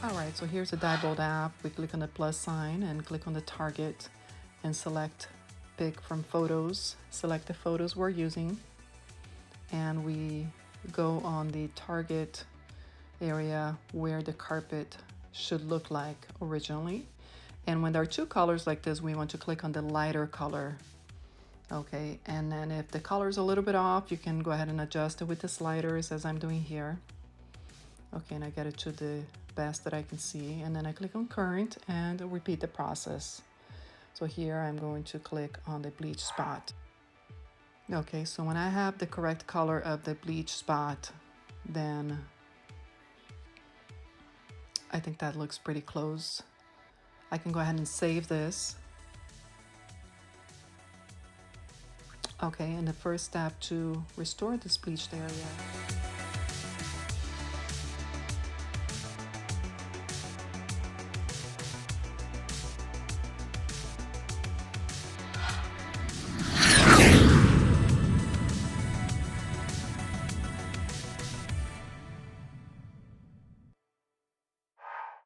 All right, so here's the DyeBold app. We click on the plus sign and click on the target and select pick from photos. Select the photos we're using, and we go on the target area where the carpet should look like originally. And when there are two colors like this, we want to click on the lighter color. Okay, and then if the color is a little bit off, you can go ahead and adjust it with the sliders as I'm doing here. Okay, and I get it to the best that I can see, and then I click on current and repeat the process. So here I'm going to click on the bleach spot. Okay, so when I have the correct color of the bleach spot, then I think that looks pretty close. I can go ahead and save this. Okay, and the first step to restore this bleached area